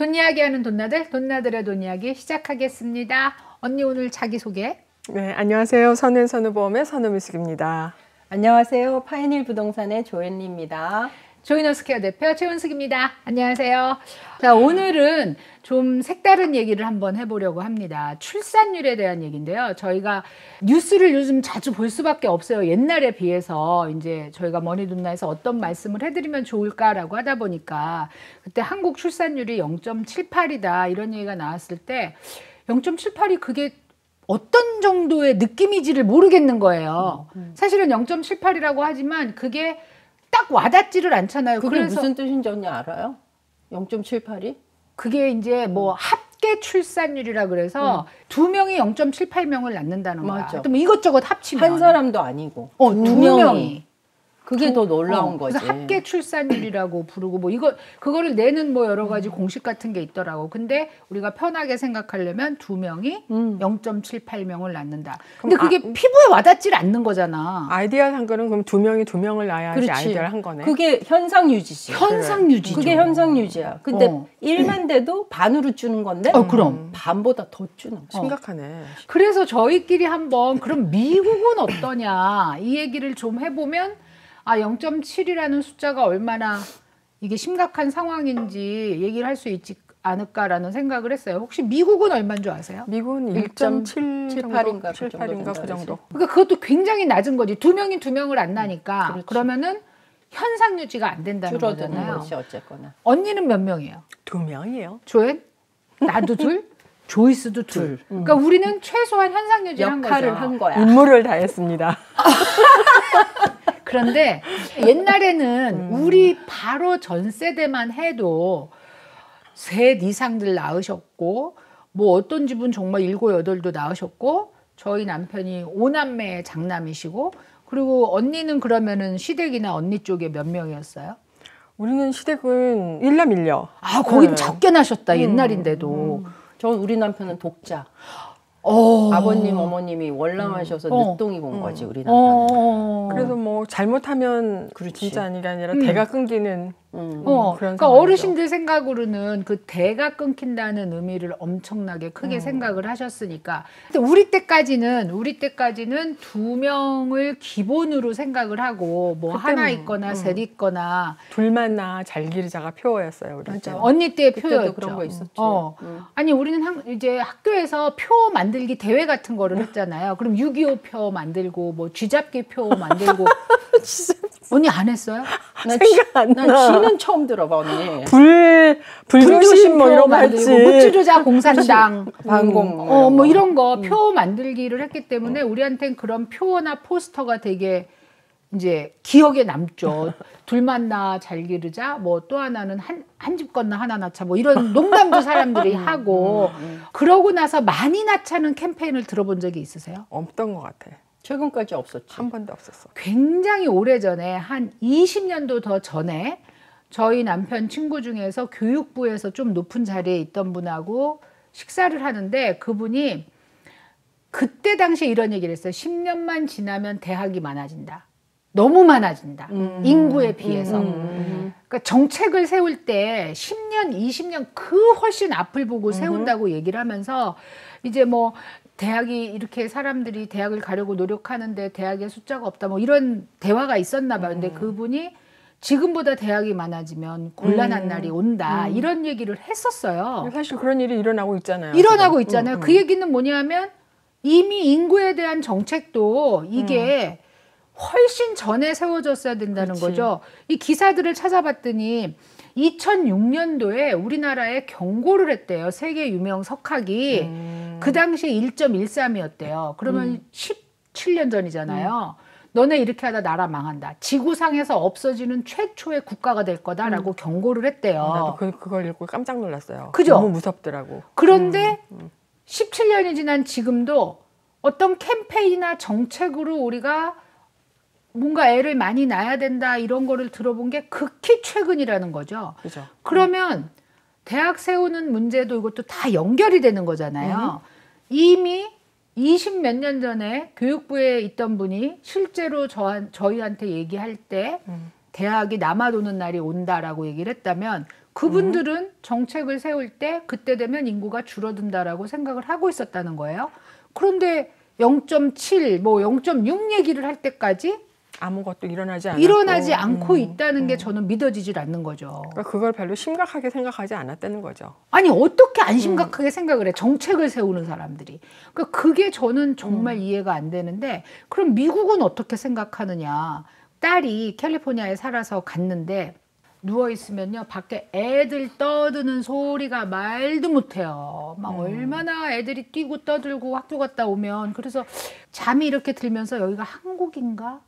돈 이야기하는 돈나들, 돈나들의 돈 이야기 시작하겠습니다. 언니 오늘 자기소개. 네, 안녕하세요. 선은선우보험의 선우미숙입니다. 안녕하세요. 파이닐 부동산의 조앤리입니다. 조이너스케어 대표 최은숙입니다. 안녕하세요. 자, 오늘은 좀 색다른 얘기를 한번 해보려고 합니다. 출산율에 대한 얘기인데요. 저희가 뉴스를 요즘 자주 볼 수밖에 없어요. 옛날에 비해서 이제 저희가 머니돈나에서 어떤 말씀을 해드리면 좋을까라고 하다 보니까 그때 한국 출산율이 0.78이다 이런 얘기가 나왔을 때 0.78이 그게 어떤 정도의 느낌이지를 모르겠는 거예요. 사실은 0.78이라고 하지만 그게 딱 와닿지를 않잖아요. 그게 그래서 무슨 뜻인지 언니 알아요? 0.78이? 그게 이제 뭐 합계 출산율이라 그래서 두 명이 0.78명을 낳는다는 거야. 맞아. 또 뭐 이것저것 합치면 한 사람도 아니고 두 명이. 그게 더 놀라운 거지. 그래서 합계 출산율이라고 부르고 뭐 그거를 내는 뭐 여러 가지 공식 같은 게 있더라고. 근데 우리가 편하게 생각하려면 두 명이 0.78명을 낳는다. 근데 그게 피부에 와닿질 않는 거잖아. 아이디어한 거는 그럼 두 명을 낳아야지 그렇지. 아이디어한 거네. 그게 현상 유지지. 현상 유지죠. 그게 현상 유지야. 근데 1만 돼도 반으로 주는 건데 그럼 반보다 더 주는 거야. 심각하네. 그래서 저희끼리 한번 그럼 미국은 어떠냐 이 얘기를 좀 해보면 0.7이라는 숫자가 얼마나 이게 심각한 상황인지 얘기를 할 수 있지 않을까라는 생각을 했어요. 혹시 미국은 얼마인 줄 아세요? 미국은 1.78인가 78인가 그 정도. 그러니까 그것도 굉장히 낮은 거지. 두 명을 안 나니까. 그렇지. 그러면은 현상 유지가 안 된다는 줄어드는 거잖아요. 것이 어쨌거나. 언니는 몇 명이에요? 2명이에요. 조엔? 나도 둘? 조이스도 둘. 그러니까 우리는 최소한 현상 유지를 한 거죠. 역할을 한 거야. 임무를 다했습니다. 그런데 옛날에는 우리 바로 전 세대만 해도 셋 이상들 낳으셨고 뭐 어떤 집은 정말 7, 8도 낳으셨고 저희 남편이 5남매 장남이시고 그리고 언니는 그러면은 시댁이나 언니 쪽에 몇 명이었어요? 우리는 시댁은 일남일녀. 거긴 적게 나셨다 옛날인데도. 전 우리 남편은 독자. 아버님, 어머님이 월남하셔서 늦둥이 본 거지 우리 남편은. 그래서 뭐 잘못하면 진짜 아니가 아니라 대가 끊기는 그런 그러니까 어르신들 생각으로는 그 대가 끊긴다는 의미를 엄청나게 크게 생각을 하셨으니까. 근데 우리 때까지는 두 명을 기본으로 생각을 하고 뭐 하나 있거나 셋 있거나 둘만 낳아 잘 기르자가 표어였어요. 우리 맞아. 언니 때 표였죠. 그런 거 있었죠. 아니 우리는 이제 학교에서 표 만들기 대회 같은 거를 했잖아요. 그럼 6.25 표 만들고 뭐 쥐잡기 표 만들고 언니 안 했어요? 생각 안 나. 난 쥐는 처음 들어봐 언니. 불조심 뭐 이런 거 했지. 무주조자 공산당 반공 뭐 이런 거 표 만들기를 했기 때문에 우리한테는 그런 표나 포스터가 되게 이제 기억에 남죠. 둘만 낳아 잘 기르자. 뭐 또 하나는 한 집 건너 하나 낳자. 뭐 이런 농담도 사람들이 하고 그러고 나서 많이 낳자는 캠페인을 들어본 적이 있으세요? 없던 것 같아. 최근까지 없었지. 한 번도 없었어. 굉장히 오래전에 한 20년도 더 전에 저희 남편 친구 중에서 교육부에서 좀 높은 자리에 있던 분하고 식사를 하는데 그분이 그때 당시에 이런 얘기를 했어요. 10년만 지나면 대학이 많아진다. 너무 많아진다. 인구에 비해서. 그러니까 정책을 세울 때 10년, 20년 그 훨씬 앞을 보고 세운다고 얘기를 하면서 이제 뭐 대학이 이렇게 사람들이 대학을 가려고 노력하는데 대학의 숫자가 없다. 뭐 이런 대화가 있었나 봐요. 근데 그분이 지금보다 대학이 많아지면 곤란한 날이 온다. 이런 얘기를 했었어요. 사실 그런 일이 일어나고 있잖아요. 일어나고 있잖아요. 그 얘기는 뭐냐면 이미 인구에 대한 정책도 이게 훨씬 전에 세워졌어야 된다는 거죠. 이 기사들을 찾아봤더니 2006년도에 우리나라에 경고를 했대요. 세계 유명 석학이. 그 당시에 1.13이었대요. 그러면 17년 전이잖아요. 너네 이렇게 하다 나라 망한다. 지구상에서 없어지는 최초의 국가가 될 거다라고 경고를 했대요. 나도 그걸 읽고 깜짝 놀랐어요. 그죠? 너무 무섭더라고. 그런데 17년이 지난 지금도 어떤 캠페인이나 정책으로 우리가 뭔가 애를 많이 낳아야 된다 이런 거를 들어본 게 극히 최근이라는 거죠. 그죠. 그러면 대학 세우는 문제도 이것도 다 연결이 되는 거잖아요. 이미 20 몇 년 전에 교육부에 있던 분이 실제로 저희한테 얘기할 때 대학이 남아도는 날이 온다라고 얘기를 했다면 그분들은 정책을 세울 때 그때 되면 인구가 줄어든다라고 생각을 하고 있었다는 거예요. 그런데 0.7, 뭐 0.6 얘기를 할 때까지 아무것도 일어나지 않고 있다는 게 저는 믿어지질 않는 거죠. 그러니까 그걸 별로 심각하게 생각하지 않았다는 거죠. 아니 어떻게 안 심각하게 생각을 해? 정책을 세우는 사람들이. 그러니까 그게 저는 정말 이해가 안 되는데 그럼 미국은 어떻게 생각하느냐. 딸이 캘리포니아에 살아서 갔는데 누워있으면요 밖에 애들 떠드는 소리가 말도 못해요. 막 얼마나 애들이 뛰고 떠들고 학교 갔다 오면. 그래서 잠이 이렇게 들면서 여기가 한국인가?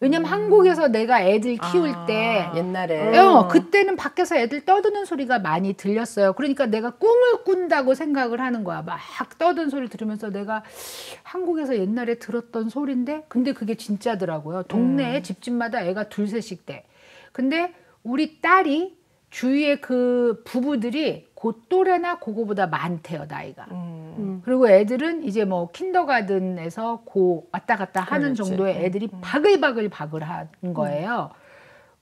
왜냐면 한국에서 내가 애들 키울 때 옛날에 그때는 밖에서 애들 떠드는 소리가 많이 들렸어요. 그러니까 내가 꿈을 꾼다고 생각을 하는 거야. 막 떠드는 소리 들으면서 내가 한국에서 옛날에 들었던 소리인데 근데 그게 진짜더라고요. 동네에 집집마다 애가 둘셋씩 돼. 근데 우리 딸이 주위에 그 부부들이 곧또래나 그거보다 많대요, 나이가. 그리고 애들은 이제 뭐 킨더가든에서 왔다 갔다 하는 그렇지. 정도의 애들이 바글바글 한 거예요.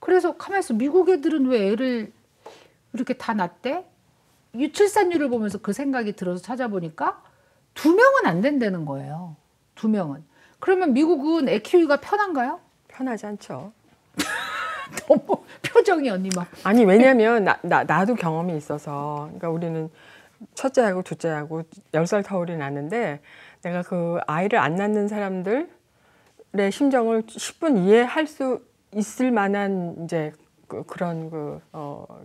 그래서 가만히 있어. 미국 애들은 왜 애를 이렇게 다 낳대? 출산율을 보면서 그 생각이 들어서 찾아보니까 2명은 안 된다는 거예요. 2명은. 그러면 미국은 애 키우기가 편한가요? 편하지 않죠. 너무 표정이 언니 막. 아니 왜냐면 나도 경험이 있어서 그러니까 우리는 첫째하고 둘째하고 10살 터울이 나는데 내가 그 아이를 안 낳는 사람들의 심정을 10분 이해할 수 있을 만한 이제 그런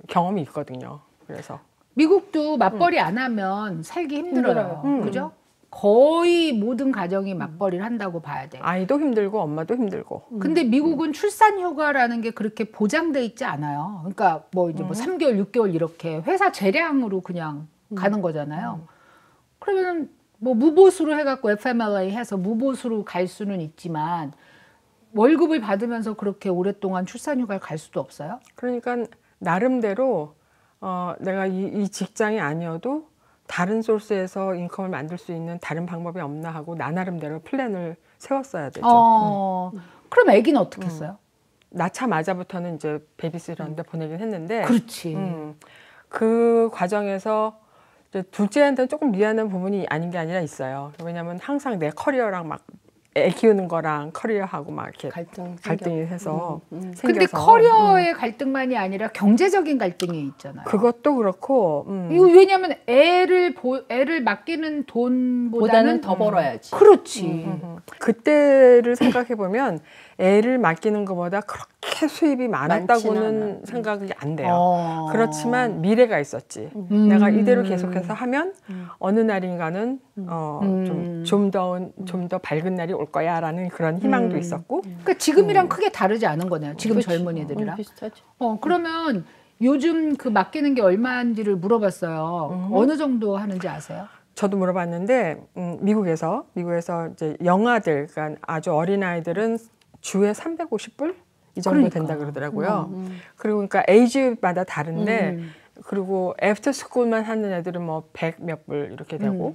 경험이 있거든요. 그래서 미국도 맞벌이 안 하면 살기 힘들어요. 그죠? 거의 모든 가정이 맞벌이를 한다고 봐야 돼. 아이도 힘들고 엄마도 힘들고. 근데 미국은 출산 휴가라는 게 그렇게 보장돼 있지 않아요. 그러니까 뭐 이제 뭐 3개월, 6개월 이렇게 회사 재량으로 그냥 가는 거잖아요. 그러면 뭐 무보수로 해갖고 FMLA 해서 무보수로 갈 수는 있지만 월급을 받으면서 그렇게 오랫동안 출산 휴가를 갈 수도 없어요. 그러니까 나름대로 내가 이 직장이 아니어도 다른 소스에서 인컴을 만들 수 있는 다른 방법이 없나 하고 나 나름대로 플랜을 세웠어야 되죠. 그럼 아기는 어떻게 했어요? 낳자마자부터는 이제 베이비시터한테 보내긴 했는데 그렇지. 그 과정에서 이제 둘째한테는 조금 미안한 부분이 아닌 게 아니라 있어요. 왜냐하면 항상 내 커리어랑 막 애 키우는 거랑 커리어하고 막 이렇게 갈등이 해서 근데 생겨서. 커리어의 갈등만이 아니라 경제적인 갈등이 있잖아요. 그것도 그렇고 이거 왜냐하면 애를 맡기는 돈보다는 보다는 더 벌어야지. 그렇지. 그때를 생각해 보면 애를 맡기는 것보다 그렇게 수입이 많았다고는 많지는 생각이 안 돼요. 그렇지만 미래가 있었지. 내가 이대로 계속해서 하면 어느 날인가는 좀 더 밝은 날이 올 거야라는 그런 희망도 있었고. 그러니까 지금이랑 크게 다르지 않은 거네요. 지금 젊은이들이랑. 비슷하죠. 그러면 요즘 그 맡기는 게 얼마인지를 물어봤어요. 어느 정도 하는지 아세요? 저도 물어봤는데 미국에서 이제 영아들, 그러니까 아주 어린 아이들은 주에 350불 이 정도 그러니까. 된다 그러더라고요. 그리고 그러니까 에이지마다 다른데 그리고 애프터 스쿨만 하는 애들은 뭐 100 몇 불 이렇게 되고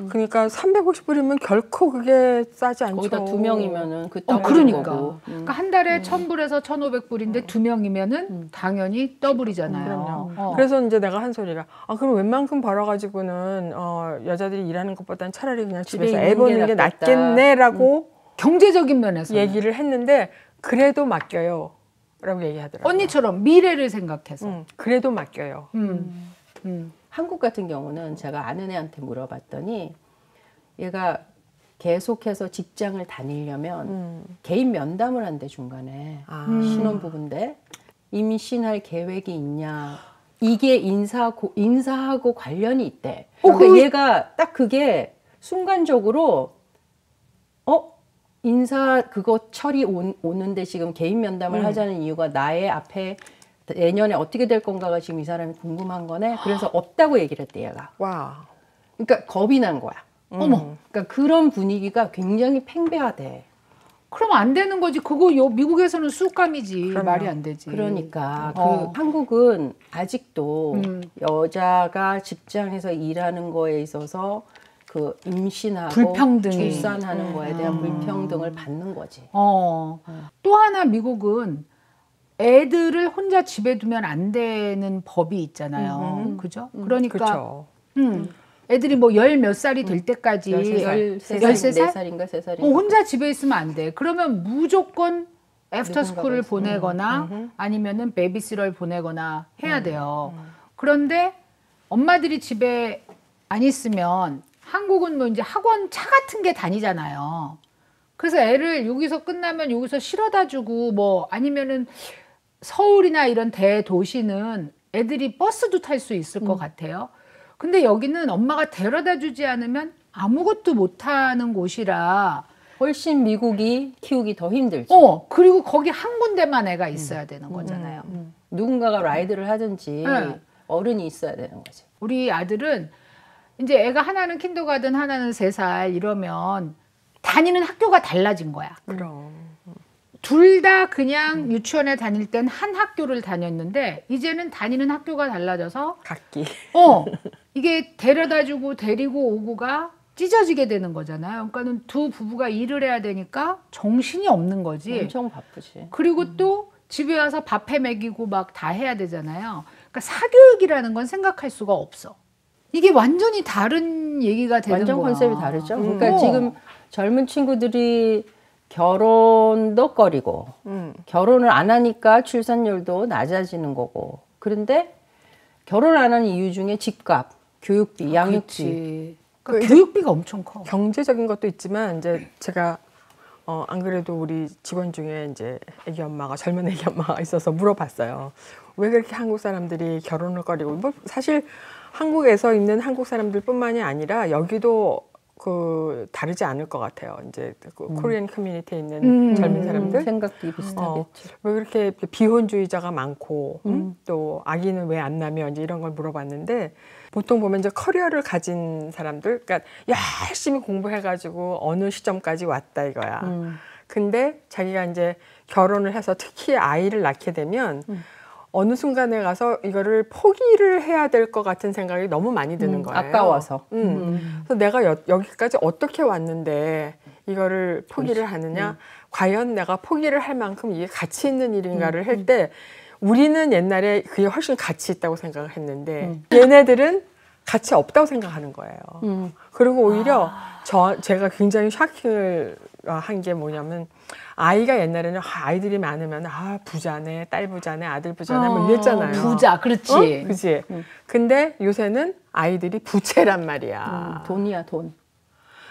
그러니까 350불이면 결코 그게 싸지 않죠. 거기다 2명이면은 그 그러니까. 거고. 그러니까 한 달에 1,000불에서 1,500불인데 2명이면은 당연히 더블이잖아요. 그래서 이제 내가 한 소리가 그럼 웬만큼 벌어가지고는 여자들이 일하는 것보다는 차라리 그냥 집에서 애 보는 게 낫겠네라고 경제적인 면에서 얘기를 했는데 그래도 맡겨요 라고 얘기하더라고요. 언니처럼 미래를 생각해서 그래도 맡겨요. 한국 같은 경우는 제가 아는 애한테 물어봤더니 얘가 계속해서 직장을 다니려면 개인 면담을 한대 중간에. 신혼부부인데 임신할 계획이 있냐. 이게 인사하고 관련이 있대. 그러니까 얘가 딱 그게 순간적으로 인사 그거 처리 오는데 지금 개인 면담을 하자는 이유가 나의 앞에 내년에 어떻게 될 건가가 지금 이 사람이 궁금한 거네. 그래서 없다고 얘기를 했대 얘가. 와. 그러니까 겁이 난 거야. 어머. 그러니까 그런 분위기가 굉장히 팽배하대. 그럼 안 되는 거지. 그거 미국에서는 쑥감이지. 그럼요. 말이 안 되지. 그러니까 한국은 아직도 여자가 직장에서 일하는 거에 있어서 그 임신하고 불평등이. 출산하는 거에 대한 불평등을 받는 거지. 또 하나 미국은 애들을 혼자 집에 두면 안 되는 법이 있잖아요. 그죠? 그러니까 그렇죠. 애들이 뭐 열 몇 살이 될 때까지 13살? 4살인가 3살인가? 혼자 집에 있으면 안 돼. 그러면 무조건 애프터 스쿨을 보내거나 아니면은 베이비시터를 보내거나 해야 돼요. 그런데 엄마들이 집에 안 있으면 한국은 뭐 이제 학원 차 같은 게 다니잖아요. 그래서 애를 여기서 끝나면 여기서 실어다 주고 뭐 아니면은 서울이나 이런 대도시는 애들이 버스도 탈 수 있을 것 같아요. 근데 여기는 엄마가 데려다 주지 않으면 아무것도 못 하는 곳이라 훨씬 미국이 키우기 더 힘들지. 그리고 거기 한 군데만 애가 있어야 되는 거잖아요. 누군가가 라이드를 하든지 네. 어른이 있어야 되는 거지. 우리 아들은 이제 애가 하나는 킨더가든 하나는 3살 이러면 다니는 학교가 달라진 거야. 그럼. 둘 다 그냥 유치원에 다닐 땐 한 학교를 다녔는데 이제는 다니는 학교가 달라져서 각기. 이게 데려다 주고 데리고 오고가 찢어지게 되는 거잖아요. 그러니까는 두 부부가 일을 해야 되니까 정신이 없는 거지. 엄청 바쁘지. 그리고 또 집에 와서 밥해 먹이고 막 다 해야 되잖아요. 그러니까 사교육이라는 건 생각할 수가 없어. 이게 완전히 다른 얘기가 되는 완전 거야. 컨셉이 다르죠. 그러니까 지금 젊은 친구들이 결혼도 꺼리고 결혼을 안 하니까 출산율도 낮아지는 거고. 그런데 결혼 안 하는 이유 중에 집값, 교육비, 양육비. 그렇지. 그러니까 교육비가 엄청 커. 경제적인 것도 있지만 이제 제가 안 그래도 우리 직원 중에 이제 애기 엄마가 젊은 애기 엄마가 있어서 물어봤어요. 왜 그렇게 한국 사람들이 결혼을 꺼리고 뭐 사실 한국에서 있는 한국 사람들뿐만이 아니라 여기도 그 다르지 않을 것 같아요. 이제 그 코리안 커뮤니티에 있는 젊은 사람들 생각이 비슷하겠지. 왜 그렇게 비혼주의자가 많고 또 아기는 왜 안 낳으며 이제 이런 걸 물어봤는데 보통 보면 이제 커리어를 가진 사람들, 그러니까 열심히 공부해가지고 어느 시점까지 왔다 이거야. 근데 자기가 이제 결혼을 해서 특히 아이를 낳게 되면 어느 순간에 가서 이거를 포기를 해야 될 것 같은 생각이 너무 많이 드는 거예요. 아까워서. 그래서 내가 여기까지 어떻게 왔는데 이거를 포기를 하느냐? 과연 내가 포기를 할 만큼 이게 가치 있는 일인가를 할 때 우리는 옛날에 그게 훨씬 가치 있다고 생각을 했는데 얘네들은 가치 없다고 생각하는 거예요. 그리고 오히려 제가 굉장히 샤킹을 한 게 뭐냐면 아이가 옛날에는 아이들이 많으면 부자네, 딸 부자네, 아들 부자네 뭐 이랬잖아요. 부자, 그렇지. 그치? 근데 요새는 아이들이 부채란 말이야. 돈이야, 돈.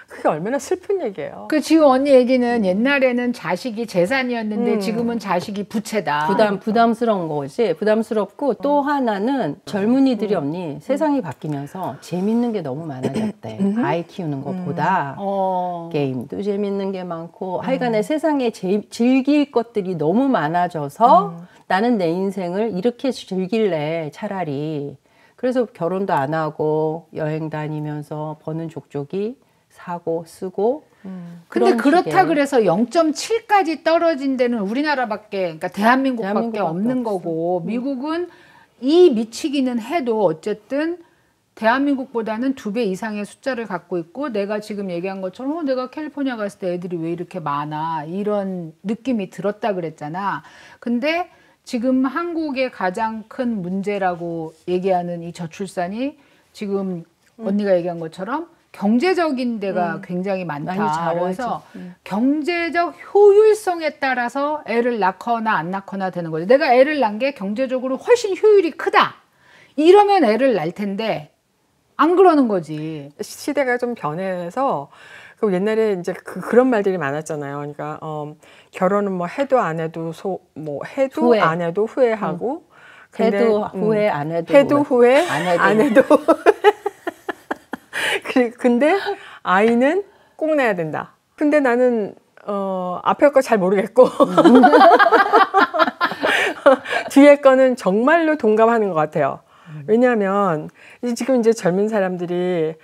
그게 얼마나 슬픈 얘기예요. 그 지금 언니 얘기는 옛날에는 자식이 재산이었는데 지금은 자식이 부채다. 부담스러운 거지. 부담스럽고 또 하나는 젊은이들이 언니 세상이 바뀌면서 재밌는 게 너무 많아졌대. 아이 키우는 것보다 게임도 재밌는 게 많고 하여간에 세상에 즐길 것들이 너무 많아져서 나는 내 인생을 이렇게 즐길래 차라리. 그래서 결혼도 안 하고 여행 다니면서 버는 족족이 사고 쓰고 근데 그렇다 식의. 그래서 0.7까지 떨어진 데는 우리나라밖에 그러니까 대한민국밖에 없는 거고 미국은 이 미치기는 해도 어쨌든 대한민국보다는 2배 이상의 숫자를 갖고 있고 내가 지금 얘기한 것처럼 내가 캘리포니아 갔을 때 애들이 왜 이렇게 많아 이런 느낌이 들었다 그랬잖아. 근데 지금 한국의 가장 큰 문제라고 얘기하는 이 저출산이 지금 언니가 얘기한 것처럼 경제적인 데가 굉장히 많다. 그래서 경제적 효율성에 따라서 애를 낳거나 안 낳거나 되는 거죠. 내가 애를 낳은 게 경제적으로 훨씬 효율이 크다. 이러면 애를 낳을 텐데 안 그러는 거지. 시대가 좀 변해서 그 옛날에 이제 그런 말들이 많았잖아요. 그러니까 결혼은 뭐 해도 안 해도 해도 후회. 안 해도 후회하고 해도 후회 안 해도 해도 후회 안 해도 근데 아이는 꼭 낳아야 된다. 근데 나는 앞에 거 잘 모르겠고 뒤에 거는 정말로 동감하는 것 같아요. 왜냐하면 지금 이제 젊은 사람들이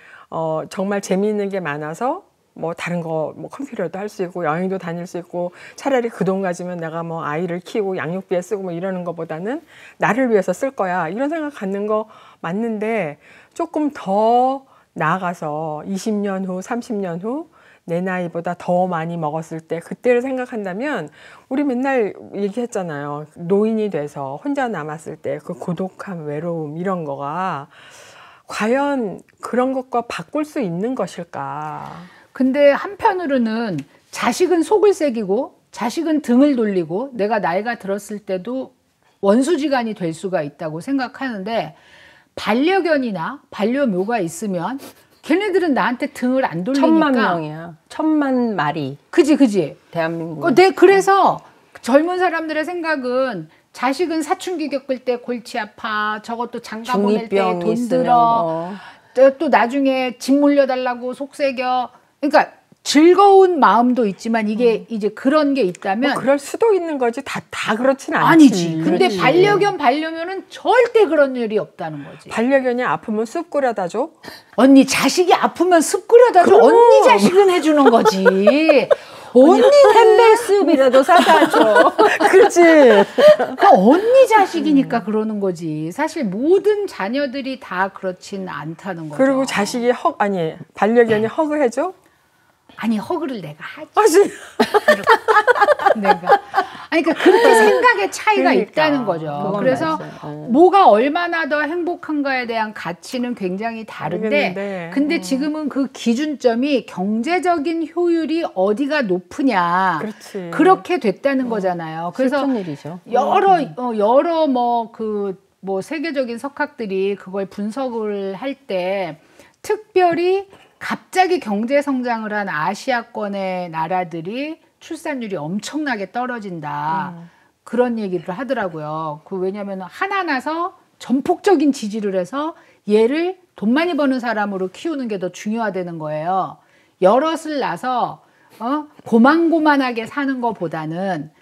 정말 재미있는 게 많아서 뭐 다른 거 뭐 컴퓨터도 할 수 있고 여행도 다닐 수 있고 차라리 그 돈 가지면 내가 뭐 아이를 키우고 양육비에 쓰고 뭐 이러는 것보다는 나를 위해서 쓸 거야 이런 생각 갖는 거 맞는데 조금 더 나아가서 20년 후, 30년 후 내 나이보다 더 많이 먹었을 때 그때를 생각한다면 우리 맨날 얘기했잖아요. 노인이 돼서 혼자 남았을 때 그 고독함, 외로움 이런 거가 과연 그런 것과 바꿀 수 있는 것일까? 근데 한편으로는 자식은 속을 새기고 자식은 등을 돌리고 내가 나이가 들었을 때도 원수지간이 될 수가 있다고 생각하는데 반려견이나 반려묘가 있으면 걔네들은 나한테 등을 안 돌리니까 1000만 명이야. 1000만 마리. 그지 대한민국. 그래서 젊은 사람들의 생각은 자식은 사춘기 겪을 때 골치 아파 저것도 장가 보낼 때 중이병 돈 있으면 들어 또 나중에 집 물려달라고 속새겨 그러니까 즐거운 마음도 있지만 이게 이제 그런 게 있다면 뭐 그럴 수도 있는 거지 다 그렇진 않지. 아니지. 근데 그렇지. 반려견 반려묘는 절대 그런 일이 없다는 거지. 반려견이 아프면 쑥 끓여다 줘? 언니 자식이 아프면 습 끓여다 줘. 언니 자식은 해주는 거지. 언니 햄베스비라도 사다 줘. 그렇지. 그러니까 언니 자식이니까 그러는 거지. 사실 모든 자녀들이 다 그렇진 않다는 거죠. 그리고 자식이 반려견이 허그해줘? 아니 허그를 내가 하지. 하지. 내가. 아니 그러니까 그렇게 생각의 차이가 그러니까. 있다는 거죠. 그건 그래서 맞아요. 뭐가 얼마나 더 행복한가에 대한 가치는 굉장히 다른데 다르겠는데. 근데 지금은 그 기준점이 경제적인 효율이 어디가 높으냐 그렇지. 그렇게 됐다는 거잖아요. 그래서 슬픈 일이죠. 여러 뭐 세계적인 석학들이 그걸 분석을 할 때 특별히 갑자기 경제 성장을 한 아시아권의 나라들이 출산율이 엄청나게 떨어진다. 그런 얘기를 하더라고요. 왜냐하면 하나 나서 전폭적인 지지를 해서 얘를 돈 많이 버는 사람으로 키우는 게 더 중요하다는 거예요. 여럿을 낳아서 고만고만하게 사는 것보다는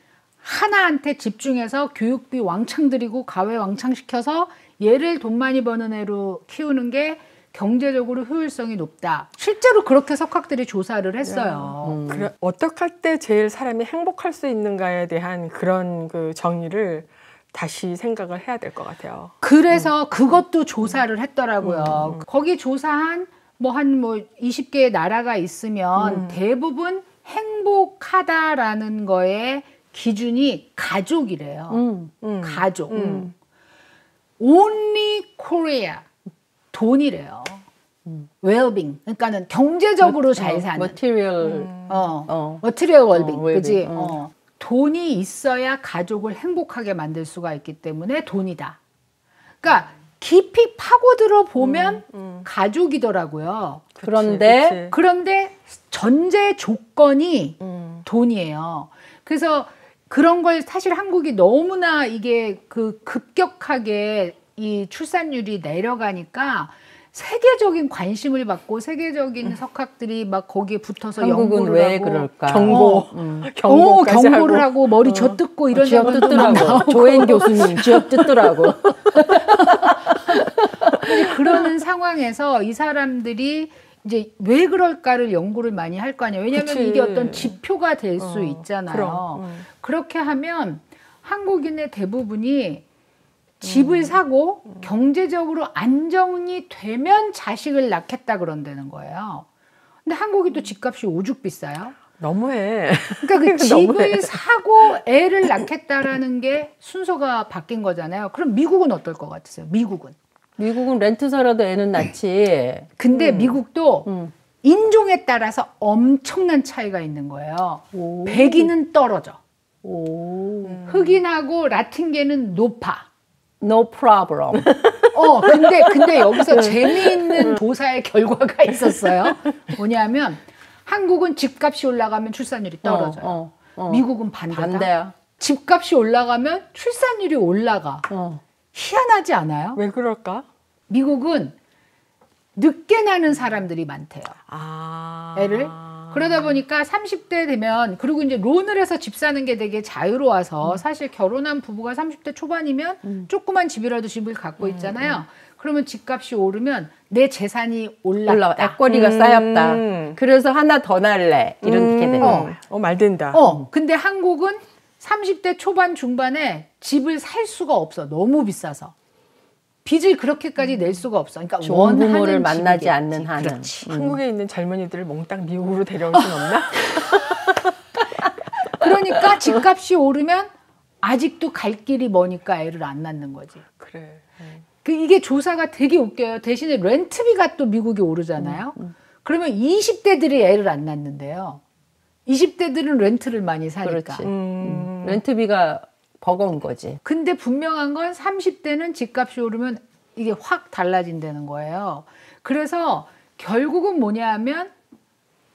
하나한테 집중해서 교육비 왕창 들이고 가외 왕창 시켜서 얘를 돈 많이 버는 애로 키우는 게 경제적으로 효율성이 높다. 실제로 그렇게 석학들이 조사를 했어요. 어떻게 할 때 제일 사람이 행복할 수 있는가에 대한 그런 그 정의를 다시 생각을 해야 될 것 같아요. 그래서 그것도 조사를 했더라고요. 거기 조사한 한 20개의 나라가 있으면 대부분 행복하다라는 거에 기준이 가족이래요. 가족. Only Korea. 돈이래요. well-being. 그러니까는 경제적으로 잘 사는. material. material well-being. well-being. 그지? 돈이 있어야 가족을 행복하게 만들 수가 있기 때문에 돈이다. 그러니까 깊이 파고들어 보면 가족이더라고요. 그런데 전제 조건이 돈이에요. 그래서 그런 걸 사실 한국이 너무나 이게 급격하게 이 출산율이 내려가니까 세계적인 관심을 받고 세계적인 석학들이 막 거기에 붙어서 한국은 연구를 왜 하고 그럴까? 경고를 하고 머리 젖뜯고 이런 쥐어 연구도 뜯더라고. 조엔 교수님 쥐어 뜯더라고. 그러는 상황에서 이 사람들이 이제 왜 그럴까를 연구를 많이 할 거 아니에요. 왜냐하면 그치. 이게 어떤 지표가 될 수 있잖아요. 그럼, 그렇게 하면 한국인의 대부분이 집을 사고 경제적으로 안정이 되면 자식을 낳겠다 그런다는 거예요. 근데 한국이 또 집값이 오죽 비싸요. 너무해. 그러니까 그 집을 사고 애를 낳겠다라는 게 순서가 바뀐 거잖아요. 그럼 미국은 어떨 것 같으세요? 미국은 렌트사라도 애는 낳지. 근데 미국도 인종에 따라서 엄청난 차이가 있는 거예요. 백인은 떨어져. 흑인하고 라틴계는 높아. No problem. 근데 여기서 재미있는 조사의 결과가 있었어요. 뭐냐면 한국은 집값이 올라가면 출산율이 떨어져요. 미국은 반대야. 집값이 올라가면 출산율이 올라가. 희한하지 않아요? 왜 그럴까? 미국은 늦게 낳는 사람들이 많대요. 애를. 그러다 보니까 30대 되면 그리고 이제 론을 해서 집 사는 게 되게 자유로워서 사실 결혼한 부부가 30대 초반이면 조그만 집이라도 집을 갖고 있잖아요. 그러면 집값이 오르면 내 재산이 올랐다. 액거리가 쌓였다. 그래서 하나 더 날래. 이렇게 되는 말 된다. 근데 한국은 30대 초반 중반에 집을 살 수가 없어. 너무 비싸서. 빚을 그렇게까지 낼 수가 없어. 그러니까 좋은 부모를 원하는 만나지 집이겠지. 않는 한은. 그렇지. 한국에 있는 젊은이들을 몽땅 미국으로 데려올 순 없나? 그러니까 집값이 오르면 아직도 갈 길이 머니까 애를 안 낳는 거지. 그래. 이게 조사가 되게 웃겨요. 대신에 렌트비가 또 미국이 오르잖아요. 그러면 20대들이 애를 안 낳는데요. 20대들은 렌트를 많이 사니까. 그렇지. 렌트비가 버거운 거지. 근데 분명한 건 30대는 집값이 오르면 이게 확 달라진다는 거예요. 그래서 결국은 뭐냐 하면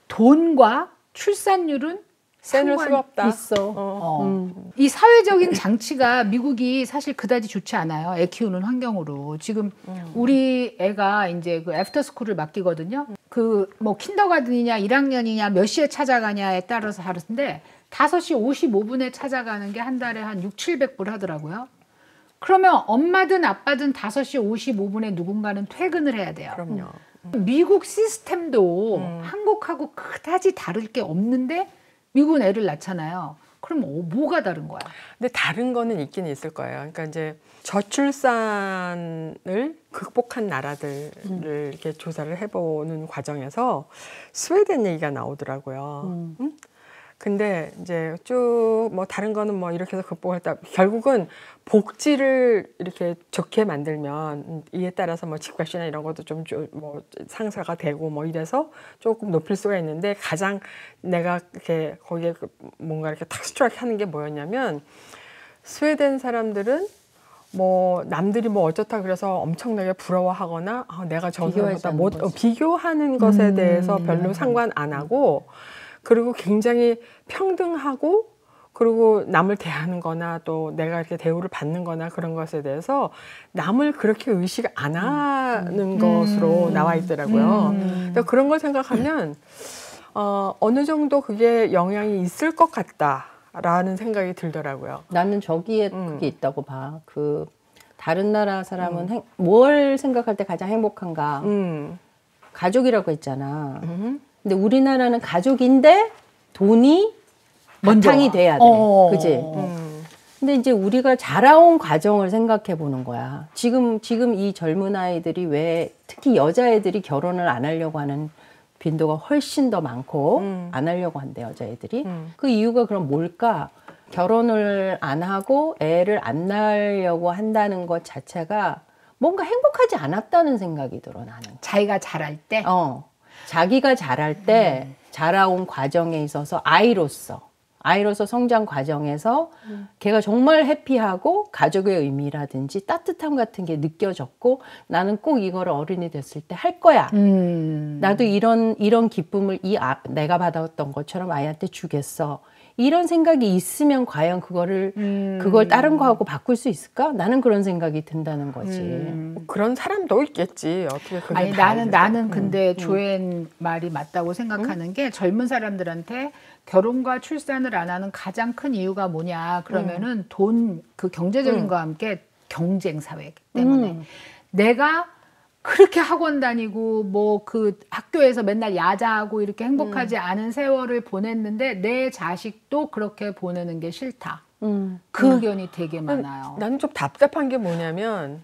돈과 출산율은 세놓을 수가 없다. 있어. 이 사회적인 장치가 미국이 사실 그다지 좋지 않아요. 애 키우는 환경으로. 지금 우리 애가 이제 그 애프터스쿨을 맡기거든요. 그 뭐 킨더가든이냐 1학년이냐 몇 시에 찾아가냐에 따라서 다른데 5시 55분에 찾아가는 게 한 달에 한 600-700불 하더라고요. 그러면 엄마든 아빠든 5시 55분에 누군가는 퇴근을 해야 돼요. 그럼요. 미국 시스템도 한국하고 그다지 다를 게 없는데 미국은 애를 낳잖아요. 그럼 뭐가 다른 거야? 근데 다른 거는 있긴 있을 거예요. 그러니까 이제 저출산을 극복한 나라들을 이렇게 조사를 해보는 과정에서 스웨덴 얘기가 나오더라고요. 근데 이제 쭉 뭐 다른 거는 뭐 이렇게 해서 극복했다. 결국은 복지를 이렇게 좋게 만들면 이에 따라서 뭐 집값이나 이런 것도 좀 뭐 상사가 되고 뭐 이래서 조금 높일 수가 있는데 가장 내가 이렇게 거기에 뭔가 이렇게 탁 스트라이크 하는 게 뭐였냐면 스웨덴 사람들은 뭐 남들이 뭐 어쩌다 그래서 엄청나게 부러워하거나 내가 저 사람보다 비교하는 것에 대해서 별로 상관 안 하고 그리고 굉장히 평등하고 그리고 남을 대하는 거나 또 내가 이렇게 대우를 받는 거나 그런 것에 대해서 남을 그렇게 의식 안 하는 것으로 나와 있더라고요. 그러니까 그런 걸 생각하면 어느 정도 그게 영향이 있을 것 같다라는 생각이 들더라고요. 나는 저기에 그게 있다고 봐. 그 다른 나라 사람은 뭘 생각할 때 가장 행복한가? 가족이라고 했잖아. 근데 우리나라는 가족인데 돈이 바탕이 돼야 돼. 그지? 근데 이제 우리가 자라온 과정을 생각해 보는 거야. 지금 이 젊은 아이들이 왜 특히 여자애들이 결혼을 안 하려고 하는 빈도가 훨씬 더 많고 안 하려고 한대, 여자애들이. 그 이유가 그럼 뭘까? 결혼을 안 하고 애를 안 낳으려고 한다는 것 자체가 뭔가 행복하지 않았다는 생각이 들어, 나는. 자기가 자랄 때? 자기가 자랄 때 자라온 과정에 있어서 아이로서 성장 과정에서 걔가 정말 해피하고 가족의 의미라든지 따뜻함 같은 게 느껴졌고 나는 꼭 이거를 어른이 됐을 때 할 거야. 나도 이런 기쁨을 내가 받았던 것처럼 아이한테 주겠어. 이런 생각이 있으면 과연 그걸 다른 거하고 바꿀 수 있을까? 나는 그런 생각이 든다는 거지. 그런 사람도 있겠지. 어떻게 그게 아니 나는 근데 조앤 말이 맞다고 생각하는 게 젊은 사람들한테 결혼과 출산을 안 하는 가장 큰 이유가 뭐냐 그러면은 그 경제적인 거와 함께 경쟁 사회이기 때문에 내가 그렇게 학원 다니고 뭐 그 학교에서 맨날 야자하고 이렇게 행복하지 않은 세월을 보냈는데 내 자식도 그렇게 보내는 게 싫다. 그 의견이 되게 많아요. 나는 좀 답답한 게 뭐냐면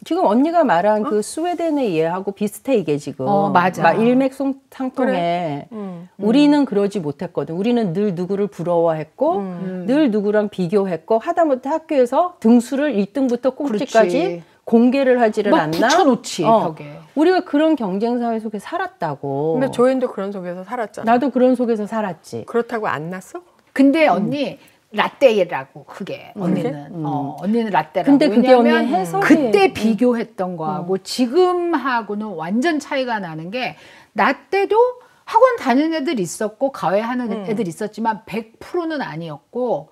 지금 언니가 말한 그 스웨덴의 예하고 비슷해 이게 지금. 맞아. 막 일맥상통해. 그래? 우리는 그러지 못했거든. 우리는 늘 누구를 부러워했고 늘 누구랑 비교했고 하다못해 학교에서 등수를 1등부터 꼭지까지 그렇지. 공개를 하지를 막 않나? 붙여놓지 벽에. 우리가 그런 경쟁 사회 속에 살았다고. 근데 조앤도 그런 속에서 살았잖아. 나도 그런 속에서 살았지. 그렇다고 안 났어? 근데 언니 라떼라고 그게 언니는 언니는 라떼라고. 근데 그게 왜냐면 언니 해석이 그때 비교했던 거하고 지금하고는 완전 차이가 나는 게 나 때도 학원 다니는 애들 있었고 과외하는 애들 있었지만 100%는 아니었고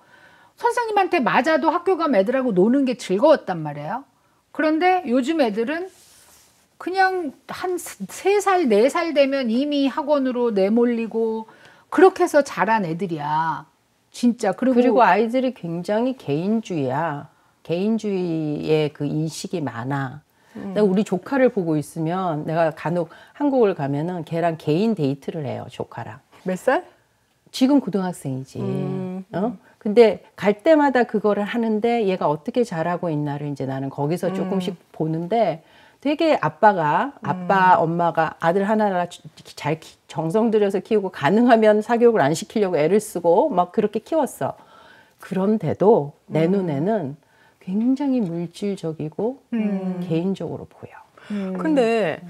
선생님한테 맞아도 학교 가면 애들하고 노는 게 즐거웠단 말이에요. 그런데 요즘 애들은 그냥 한 3살, 4살 되면 이미 학원으로 내몰리고 그렇게 해서 자란 애들이야. 진짜. 그리고 아이들이 굉장히 개인주의야. 개인주의의 그 인식이 많아. 내가 우리 조카를 보고 있으면 내가 간혹 한국을 가면은 걔랑 개인 데이트를 해요, 조카랑. 몇 살? 지금 고등학생이지. 근데 갈 때마다 그거를 하는데 얘가 어떻게 잘하고 있나를 이제 나는 거기서 조금씩 보는데 되게 아빠, 엄마가 아들 하나라 잘 정성 들여서 키우고 가능하면 사교육을 안 시키려고 애를 쓰고 막 그렇게 키웠어. 그런데도 내 눈에는 굉장히 물질적이고 개인적으로 보여. 근데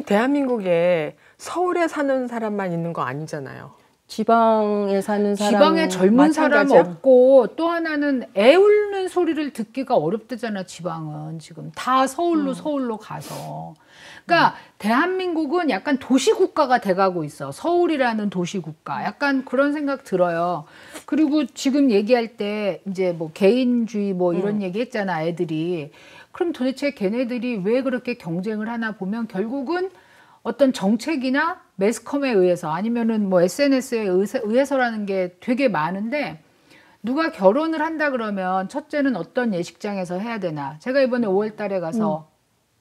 대한민국에 서울에 사는 사람만 있는 거 아니잖아요. 지방에 사는 사람 지방에 젊은 사람 마찬가지야? 없고 또 하나는 애 울는 소리를 듣기가 어렵대잖아. 지방은 지금 다 서울로 가서. 그러니까 대한민국은 약간 도시국가가 돼가고 있어. 서울이라는 도시국가. 약간 그런 생각 들어요. 그리고 지금 얘기할 때 이제 뭐 개인주의 뭐 이런 얘기 했잖아. 애들이. 그럼 도대체 걔네들이 왜 그렇게 경쟁을 하나 보면 결국은 어떤 정책이나 매스컴에 의해서 아니면은 뭐 SNS에 의해서라는 게 되게 많은데 누가 결혼을 한다 그러면 첫째는 어떤 예식장에서 해야 되나. 제가 이번에 5월 달에 가서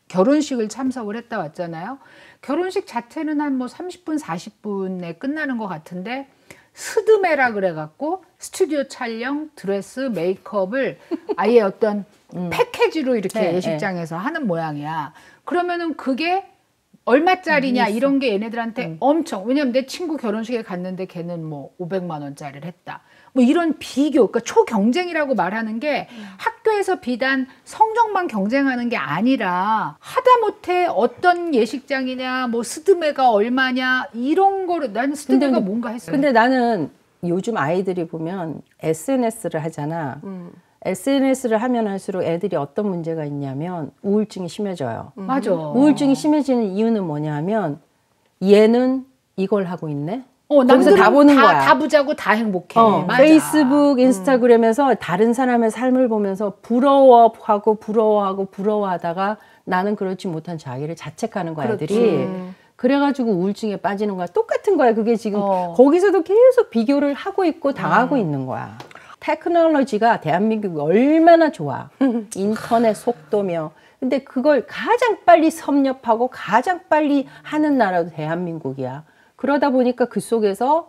결혼식을 참석을 했다 왔잖아요. 결혼식 자체는 한 뭐 30분, 40분에 끝나는 것 같은데 스드메라 그래갖고 스튜디오 촬영, 드레스, 메이크업을 아예 어떤 패키지로 이렇게 네, 예식장에서 하는 모양이야. 그러면은 그게 얼마짜리냐 이런 게 얘네들한테 엄청, 왜냐면 내 친구 결혼식에 갔는데 걔는 뭐 500만 원짜리를 했다. 뭐 이런 비교, 그러니까 초경쟁이라고 말하는 게 학교에서 비단 성적만 경쟁하는 게 아니라 하다못해 어떤 예식장이냐, 뭐 스드메가 얼마냐 이런 거를 난 스드메가 뭔가 했어요. 근데 나는 요즘 아이들이 보면 SNS를 하잖아. SNS를 하면 할수록 애들이 어떤 문제가 있냐면 우울증이 심해져요. 맞아. 우울증이 심해지는 이유는 뭐냐면 얘는 이걸 하고 있네. 거기서 남들은 다 보는 거야. 다 부자고 다 행복해. 맞아. 페이스북, 인스타그램에서 다른 사람의 삶을 보면서 부러워하다가 나는 그렇지 못한 자기를 자책하는 거야, 애들이. 그래가지고 우울증에 빠지는 거야. 똑같은 거야. 그게 지금 거기서도 계속 비교를 하고 있고 당하고 있는 거야. 테크놀로지가 대한민국이 얼마나 좋아. 인터넷 속도며. 근데 그걸 가장 빨리 섭렵하고 가장 빨리 하는 나라도 대한민국이야. 그러다 보니까 그 속에서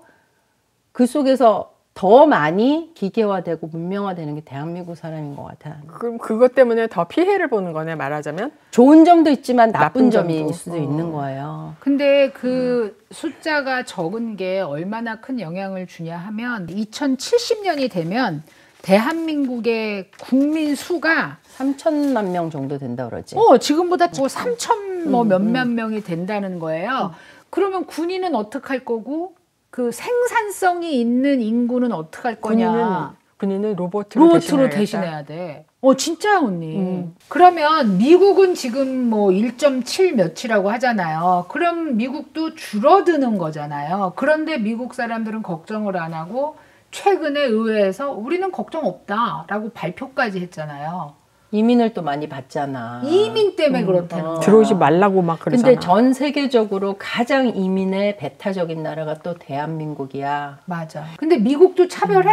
더 많이 기계화되고 문명화되는 게 대한민국 사람인 것 같아. 그럼 그것 때문에 더 피해를 보는 거네, 말하자면? 좋은 점도 있지만 나쁜 점이 점도. 있을 수도 있는 거예요. 근데 그 숫자가 적은 게 얼마나 큰 영향을 주냐 하면 2070년이 되면 대한민국의 국민 수가 3천만 명 정도 된다 그러지. 지금보다 뭐 3천 뭐 몇몇 명이 된다는 거예요. 그러면 군인은 어떡할 거고 그 생산성이 있는 인구는 어떡할 거냐. 군인은 로봇으로 대신해야 돼. 진짜 언니. 그러면 미국은 지금 뭐 1.7 몇이라고 하잖아요. 그럼 미국도 줄어드는 거잖아요. 그런데 미국 사람들은 걱정을 안 하고 최근에 의회에서 우리는 걱정 없다라고 발표까지 했잖아요. 이민을 또 많이 받잖아. 이민 때문에 그렇다는 거야. 들어오지 말라고 막 그러잖아. 근데 전 세계적으로 가장 이민에 배타적인 나라가 또 대한민국이야. 맞아. 근데 미국도 차별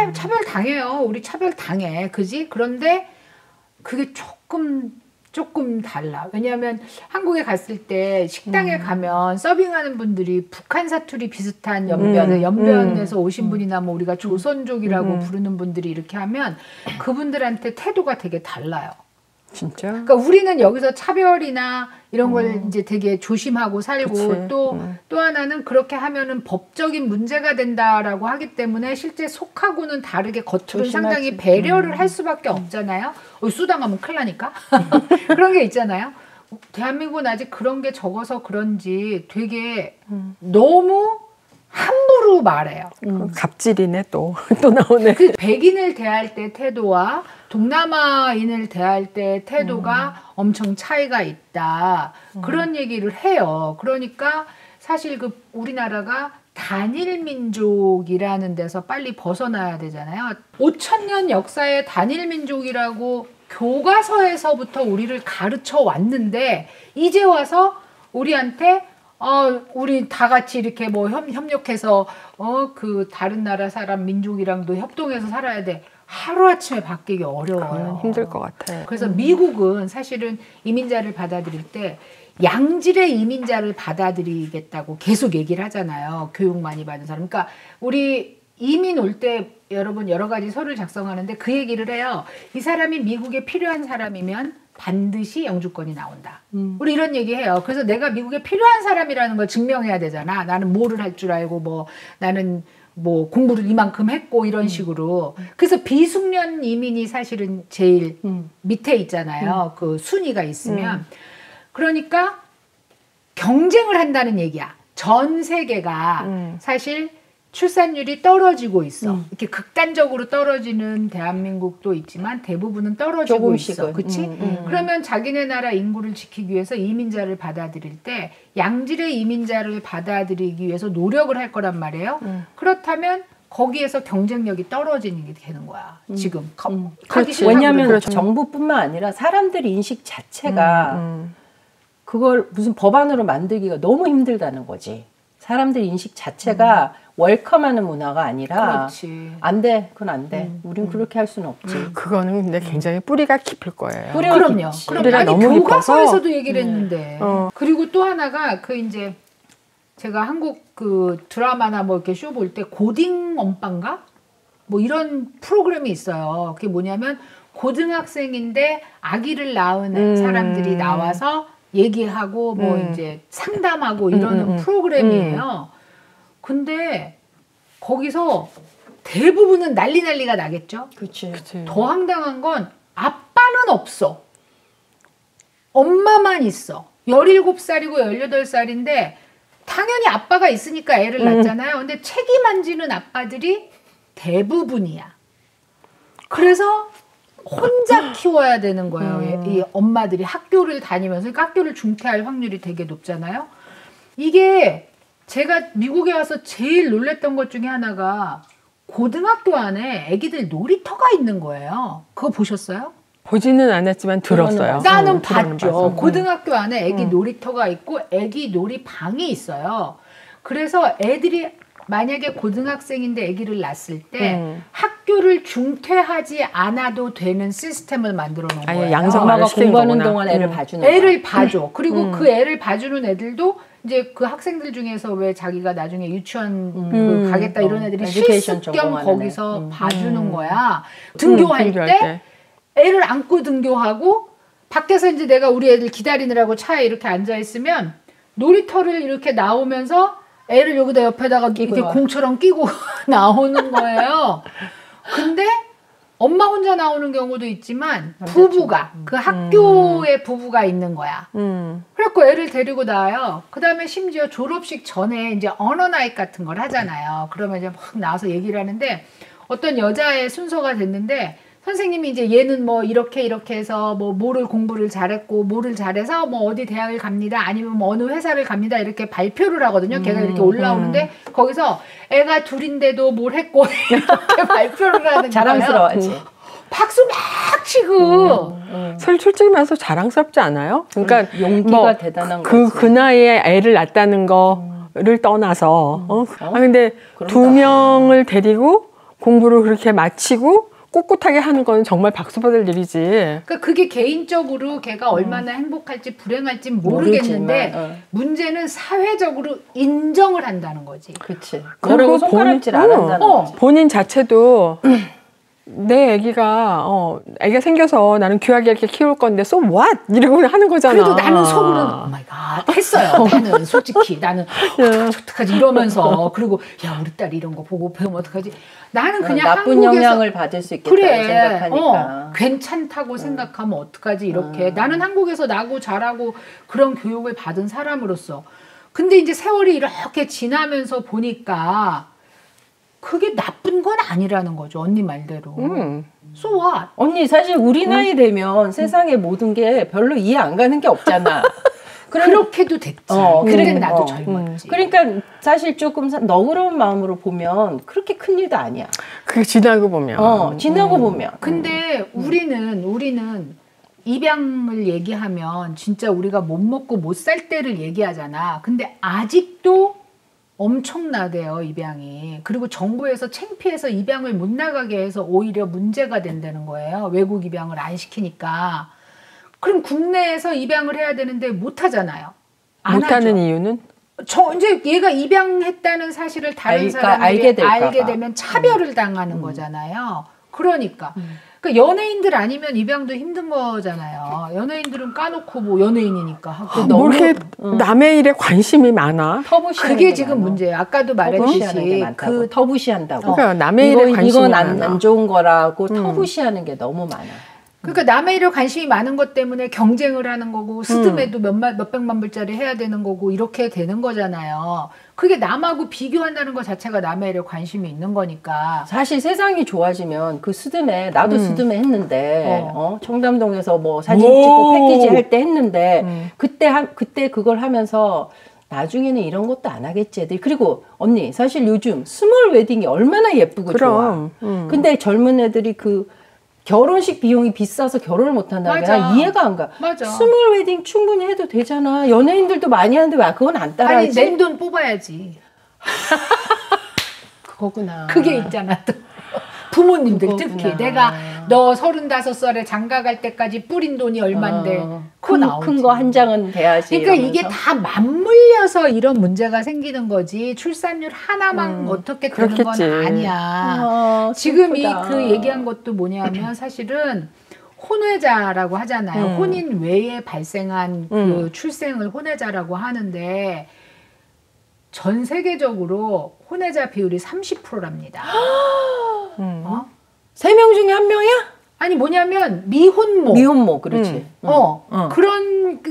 당해요. 우리 차별 당해. 그지? 그런데 그게 조금 달라. 왜냐하면 한국에 갔을 때 식당에 가면 서빙하는 분들이 북한 사투리 비슷한 연변에서 오신 분이나 뭐 우리가 조선족이라고 부르는 분들이 이렇게 하면 그분들한테 태도가 되게 달라요. 진짜? 그러니까 우리는 여기서 차별이나 이런 걸 이제 되게 조심하고 살고 그치. 또 하나는 그렇게 하면은 법적인 문제가 된다라고 하기 때문에 실제 속하고는 다르게 겉으로는 조심하지. 상당히 배려를 할 수밖에 없잖아요. 수당하면 큰일 나니까. 그런 게 있잖아요. 대한민국은 아직 그런 게 적어서 그런지 되게 너무 함부로 말해요. 갑질이네 또 나오네. 그 백인을 대할 때 태도와 동남아인을 대할 때 태도가 엄청 차이가 있다. 그런 얘기를 해요. 그러니까 사실 그 우리나라가 단일 민족이라는 데서 빨리 벗어나야 되잖아요. 5,000년 역사의 단일 민족이라고 교과서에서부터 우리를 가르쳐 왔는데 이제 와서 우리한테 우리 다 같이 이렇게 뭐 협력해서 그 다른 나라 사람 민족이랑도 협동해서 살아야 돼. 하루아침에 바뀌기 어려워요. 힘들 것 같아. 그래서 미국은 사실은 이민자를 받아들일 때 양질의 이민자를 받아들이겠다고 계속 얘기를 하잖아요. 교육 많이 받은 사람. 그러니까 우리 이민 올 때 여러분 여러 가지 서류를 작성하는데 그 얘기를 해요. 이 사람이 미국에 필요한 사람이면 반드시 영주권이 나온다. 우리 이런 얘기해요. 그래서 내가 미국에 필요한 사람이라는 걸 증명해야 되잖아. 나는 뭐를 할 줄 알고 뭐 나는 뭐 공부를 이만큼 했고 이런 식으로. 그래서 비숙련 이민이 사실은 제일 밑에 있잖아요. 그 순위가 있으면. 그러니까 경쟁을 한다는 얘기야. 전 세계가 사실 출산율이 떨어지고 있어. 이렇게 극단적으로 떨어지는 대한민국도 있지만 대부분은 떨어지고 조금씩은. 있어. 그치? 그러면 자기네 나라 인구를 지키기 위해서 이민자를 받아들일 때 양질의 이민자를 받아들이기 위해서 노력을 할 거란 말이에요. 그렇다면 거기에서 경쟁력이 떨어지는 게 되는 거야. 지금. 왜냐하면 그렇죠. 정부뿐만 아니라 사람들 인식 자체가 그걸 무슨 법안으로 만들기가 너무 힘들다는 거지. 사람들 인식 자체가 웰컴하는 문화가 아니라 그렇지. 안 돼, 그건 안 돼. 우린 그렇게 할 수는 없지. 그거는 근데 굉장히 뿌리가 깊을 거예요. 뿌리가 그럼요. 깊지. 그럼 뿌리가 아니 너무 교과서에서도 얘기를 했는데. 어. 그리고 또 하나가 그 이제 제가 한국 그 드라마나 뭐 이렇게 쇼 볼 때 고딩 엄빠인가? 뭐 이런 프로그램이 있어요. 그게 뭐냐면 고등학생인데 아기를 낳은 사람들이 나와서 얘기하고 뭐 이제 상담하고 이러는 프로그램이에요. 근데 거기서 대부분은 난리가 나겠죠. 그렇지. 더 황당한 건 아빠는 없어. 엄마만 있어. 17살이고 18살인데 당연히 아빠가 있으니까 애를 낳잖아요. 근데 책임 안 지는 아빠들이 대부분이야. 그래서 혼자 키워야 되는 거예요. 이 엄마들이 학교를 다니면서. 그러니까 학교를 중퇴할 확률이 되게 높잖아요. 이게 제가 미국에 와서 제일 놀랬던 것 중에 하나가 고등학교 안에 애기들 놀이터가 있는 거예요. 그거 보셨어요? 보지는 않았지만 들었어요. 나는 들어는 봤죠. 봤어. 고등학교 안에 애기 놀이터가 있고 애기 놀이방이 있어요. 그래서 애들이 만약에 고등학생인데 아기를 낳았을 때 학교를 중퇴하지 않아도 되는 시스템을 만들어 놓은 아예 거예요. 양성화를 엄마가 시킨 공부하는 거구나. 동안 애를 봐주는 애를 봐줘. 그리고 그 애를 봐주는 애들도 이제 그 학생들 중에서 왜 자기가 나중에 유치원 그 가겠다 이런 애들이 에듀케이션 실습 겸 전공하는 거기서 봐주는 거야. 등교할 때 애를 안고 등교하고 밖에서 이제 내가 우리 애들 기다리느라고 차에 이렇게 앉아 있으면 놀이터를 이렇게 나오면서 애를 여기다 옆에다가 이렇게 공처럼 끼고 나오는 거예요. 근데 엄마 혼자 나오는 경우도 있지만 부부가 그 학교에 부부가 있는 거야. 그래갖고 애를 데리고 나와요. 그 다음에 심지어 졸업식 전에 이제 언어 나잇 같은 걸 하잖아요. 그러면 이제 막 나와서 얘기를 하는데 어떤 여자의 순서가 됐는데 선생님이 이제 얘는 뭐 이렇게 해서 뭐 뭐를 공부를 잘했고 뭐를 잘해서 뭐 어디 대학을 갑니다. 아니면 뭐 어느 회사를 갑니다. 이렇게 발표를 하거든요. 걔가 이렇게 올라오는데 거기서 애가 둘인데도 뭘 했고 이렇게 발표를 하는 거예요. 자랑스러워하지. 박수 막 치고. 솔직히 말해서 자랑스럽지 않아요? 그러니까 용기가 대단한 거지. 그 나이에 애를 낳았다는 거를 떠나서 근데 두 명을 데리고 공부를 그렇게 마치고 꿋꿋하게 하는 건 정말 박수 받을 일이지. 그러니까 그게 개인적으로 걔가 얼마나 행복할지 불행할지 모르겠는데 문제는 사회적으로 인정을 한다는 거지. 그렇지. 뭐라고 손가락질 안 한다는 거지. 본인 자체도 내 아기가 생겨서 나는 귀하게 이렇게 키울 건데 so what? 이러고 하는 거잖아. 그래도 나는 속으로는 오 마이 갓 했어요. 나는 솔직히 나는 어떡하지 이러면서 그리고 야 우리 딸이 이런 거 보고 배우면 어떡하지? 나는 그냥 나쁜 한국에서 영향을 받을 수 있겠다고 생각하니까. 괜찮다고 생각하면 어떡하지 이렇게. 나는 한국에서 나고 자라고 그런 교육을 받은 사람으로서. 근데 이제 세월이 이렇게 지나면서 보니까 그게 나쁜 건 아니라는 거죠. 언니 말대로. So what? 언니 사실 우리 나이 되면 세상의 모든 게 별로 이해 안 가는 게 없잖아. 그렇게도 됐지. 그래 나도 젊었지. 그러니까 사실 조금 너그러운 마음으로 보면 그렇게 큰 일도 아니야. 그게 지나고 보면. 지나고 보면. 근데 우리는 입양을 얘기하면 진짜 우리가 못 먹고 못 살 때를 얘기하잖아. 근데 아직도 엄청나대요, 입양이. 그리고 정부에서 창피해서 입양을 못 나가게 해서 오히려 문제가 된다는 거예요. 외국 입양을 안 시키니까. 그럼 국내에서 입양을 해야 되는데 못 하잖아요. 안 못하는 하죠. 이유는? 이제 얘가 입양했다는 사실을 다른 사람이 알게 되면 차별을 당하는 거잖아요. 그러니까 연예인들 아니면 입양도 힘든 거잖아요. 연예인들은 까놓고 뭐 연예인이니까 하고. 뭐 이렇게 남의 일에 관심이 많아? 그게 지금 문제예요. 아까도 말했듯이 그 터부시한다고. 그러니까 남의 일에 관심이 많아. 이건 안 좋은 거라고 터부시하는 게 너무 많아. 그러니까 남의 일에 관심이 많은 것 때문에 경쟁을 하는 거고 스드메도 몇백만 불짜리 해야 되는 거고 이렇게 되는 거잖아요. 그게 남하고 비교한다는 것 자체가 남의 일에 관심이 있는 거니까. 사실 세상이 좋아지면 그 스드메 나도 스드메 했는데 청담동에서 뭐 사진 찍고 패키지 할 때 했는데 그때 그걸 하면서 나중에는 이런 것도 안 하겠지 애들이. 그리고 언니 사실 요즘 스몰 웨딩이 얼마나 예쁘고 좋아. 근데 젊은 애들이 그 결혼식 비용이 비싸서 결혼을 못 한다는 게 이해가 안 가. 맞아. 스몰 웨딩 충분히 해도 되잖아. 연예인들도 많이 하는데 왜 그건 안 따라하지? 아니 낸 돈 뽑아야지. 그거구나. 그게 있잖아 또. 부모님들 특히 내가 너 35살에 장가 갈 때까지 뿌린 돈이 얼만데 그거 나오지. 큰 거 한 장은 돼야지. 그러니까 이러면서. 이게 다 맞물려서 이런 문제가 생기는 거지. 출산율 하나만 어떻게 되는 그렇겠지. 건 아니야. 지금 그 얘기한 것도 뭐냐면 사실은 혼외자라고 하잖아요. 혼인 외에 발생한 그 출생을 혼외자라고 하는데 전 세계적으로 혼외자 비율이 30%랍니다. 3명 중에 1명이야? 아니 뭐냐면 미혼모. 미혼모 그렇지.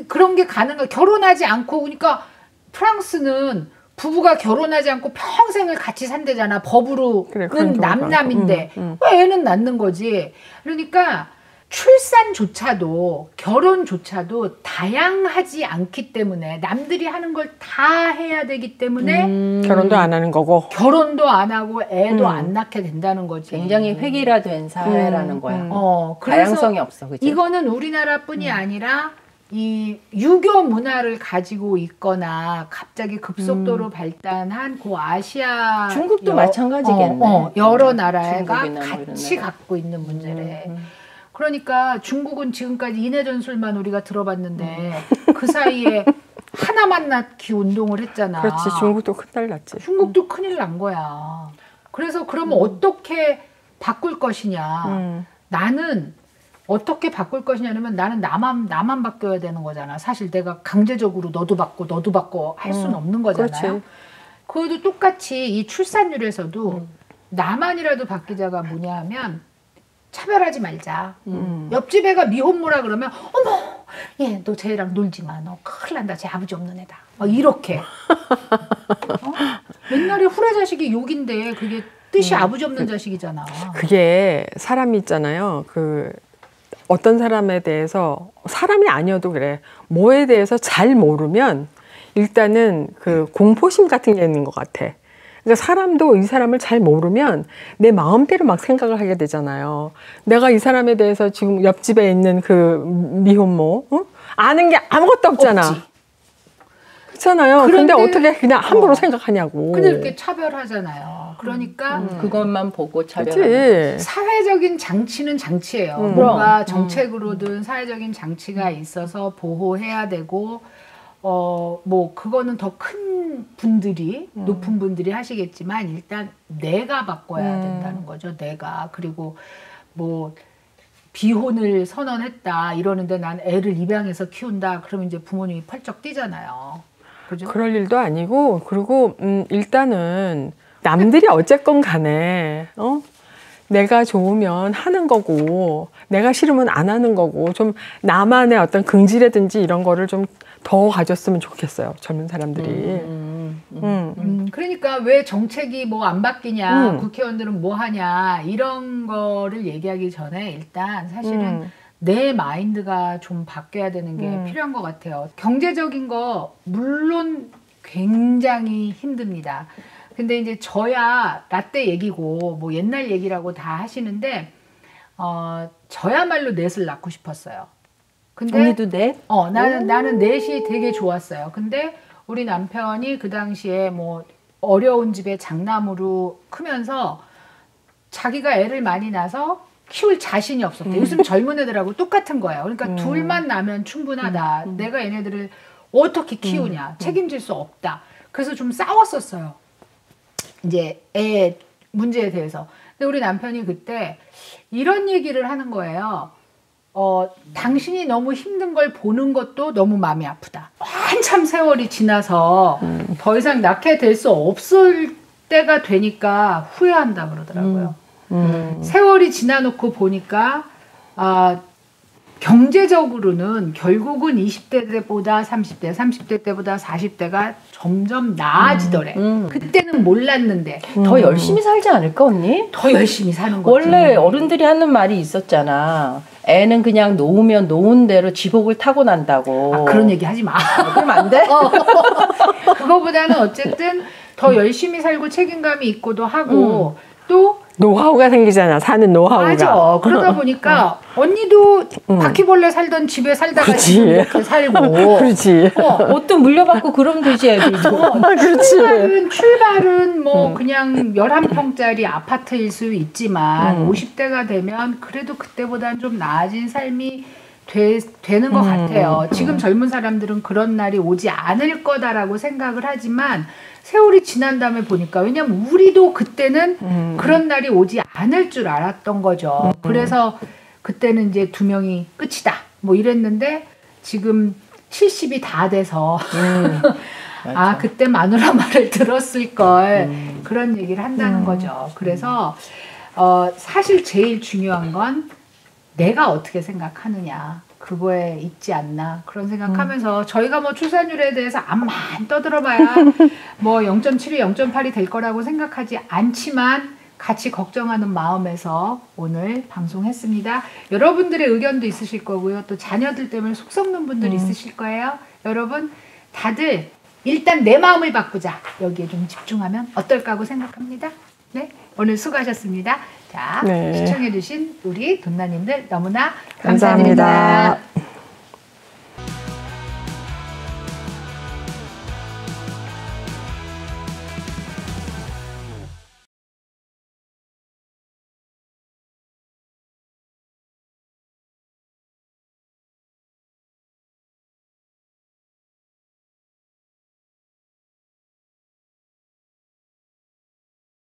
그런 게 가능해. 결혼하지 않고 그러니까 프랑스는 부부가 결혼하지 않고 평생을 같이 산대잖아. 법으로는 남남인데 왜 애는 낳는 거지. 그러니까 출산조차도 결혼조차도 다양하지 않기 때문에 남들이 하는 걸 다 해야 되기 때문에 결혼도 안 하는 거고 결혼도 안 하고 애도 안 낳게 된다는 거지. 굉장히 획일화된 사회라는 거야. 그래서 다양성이 없어. 그치? 이거는 우리나라뿐이 아니라 이 유교 문화를 가지고 있거나 갑자기 급속도로 발달한 그 아시아 중국도 마찬가지겠네. 여러 나라가 중국이나 뭐 같이 갖고 있는 문제래. 그러니까 중국은 지금까지 인해전술만 우리가 들어봤는데 그 사이에 하나만 낳기 운동을 했잖아. 그렇지. 중국도 큰일 났지. 중국도 큰일 난 거야. 그래서 그러면 어떻게 바꿀 것이냐. 나는 어떻게 바꿀 것이냐면 나는 나만 바뀌어야 되는 거잖아. 사실 내가 강제적으로 너도 바꿔 할 수는 없는 거잖아요. 그것도 똑같이 이 출산율에서도 나만이라도 바뀌자가 뭐냐 하면 차별하지 말자. 옆집 애가 미혼모라 그러면 어머 얘 너 쟤랑 놀지 마. 너 큰일 난다. 쟤 아버지 없는 애다. 이렇게. 옛날에 후레 자식이 욕인데 그게 뜻이 아버지 없는 자식이잖아. 그게 사람이 있잖아요. 그 어떤 사람에 대해서 사람이 아니어도 그래. 뭐에 대해서 잘 모르면 일단은 그 공포심 같은 게 있는 것 같아. 그러니까 사람도 이 사람을 잘 모르면 내 마음대로 막 생각을 하게 되잖아요. 내가 이 사람에 대해서 지금 옆집에 있는 그 미혼모 아는 게 아무것도 없잖아. 없지. 그렇잖아요. 근데 어떻게 그냥 함부로 생각하냐고. 근데 이렇게 차별하잖아요. 그러니까 그것만 보고 차별하는. 사회적인 장치는 장치예요. 뭔가 정책으로든 사회적인 장치가 있어서 보호해야 되고 뭐 그거는 더 큰 분들이 높은 분들이 하시겠지만 일단 내가 바꿔야 된다는 거죠. 내가. 그리고 뭐 비혼을 선언했다 이러는데 난 애를 입양해서 키운다 그러면 이제 부모님이 펄쩍 뛰잖아요. 그죠? 그럴 일도 아니고 그리고 일단은 남들이 어쨌건 간에 내가 좋으면 하는 거고 내가 싫으면 안 하는 거고 좀 나만의 어떤 긍지라든지 이런 거를 좀 더 가졌으면 좋겠어요. 젊은 사람들이. 그러니까 왜 정책이 뭐 안 바뀌냐 국회의원들은 뭐 하냐 이런 거를 얘기하기 전에 일단 사실은 내 마인드가 좀 바뀌어야 되는 게 필요한 것 같아요. 경제적인 거 물론 굉장히 힘듭니다. 근데 이제 저야 라떼 얘기고 뭐 옛날 얘기라고 다 하시는데 저야말로 넷을 낳고 싶었어요. 근데 언니도 넷? 나는 넷이 되게 좋았어요. 근데 우리 남편이 그 당시에 뭐 어려운 집에 장남으로 크면서 자기가 애를 많이 낳아서 키울 자신이 없었대. 요즘 젊은 애들하고 똑같은 거예요. 그러니까 둘만 낳으면 충분하다. 내가 얘네들을 어떻게 키우냐. 책임질 수 없다. 그래서 좀 싸웠었어요. 이제 애 문제에 대해서. 근데 우리 남편이 그때 이런 얘기를 하는 거예요. 당신이 너무 힘든 걸 보는 것도 너무 마음이 아프다. 한참 세월이 지나서 더 이상 낳게 될 수 없을 때가 되니까 후회한다 그러더라고요. 세월이 지나놓고 보니까 경제적으로는 결국은 20대 때보다 30대, 30대 때보다 40대가 점점 나아지더래. 그때는 몰랐는데. 더 열심히 살지 않을까, 언니? 더 열심히 사는 거지. 원래 어른들이 하는 말이 있었잖아. 애는 그냥 놓으면 놓은 대로 지복을 타고 난다고. 그런 얘기 하지 마. 그럼 안 돼? 그거보다는 어쨌든 더 열심히 살고 책임감이 있고도 하고 또 노하우가 생기잖아. 사는 노하우가. 맞아. 그러다 보니까 언니도 바퀴벌레 살던 집에 살다가 그렇지. 지금 이렇게 살고. 그렇지. 옷도 물려받고 그러면 되지, 애들도. 그렇지. 출발은 뭐 그냥 11평짜리 아파트일 수 있지만 50대가 되면 그래도 그때보다는 좀 나아진 삶이 되는 것 같아요. 지금 젊은 사람들은 그런 날이 오지 않을 거다라고 생각을 하지만 세월이 지난 다음에 보니까 왜냐면 우리도 그때는 그런 날이 오지 않을 줄 알았던 거죠. 그래서 그때는 이제 2명이 끝이다 뭐 이랬는데 지금 70이 다 돼서 그때 마누라 말을 들었을 걸 그런 얘기를 한다는 거죠. 그래서 사실 제일 중요한 건 내가 어떻게 생각하느냐 그거에 있지 않나 그런 생각하면서 저희가 뭐 출산율에 대해서 암만 떠들어봐야 뭐 0.7이 0.8이 될 거라고 생각하지 않지만 같이 걱정하는 마음에서 오늘 방송했습니다. 여러분들의 의견도 있으실 거고요. 또 자녀들 때문에 속 썩는 분들 있으실 거예요. 여러분 다들 일단 내 마음을 바꾸자. 여기에 좀 집중하면 어떨까 하고 생각합니다. 네, 오늘 수고하셨습니다. 자, 네. 시청해주신 우리 돈나님들 너무나 감사합니다. 감사드립니다.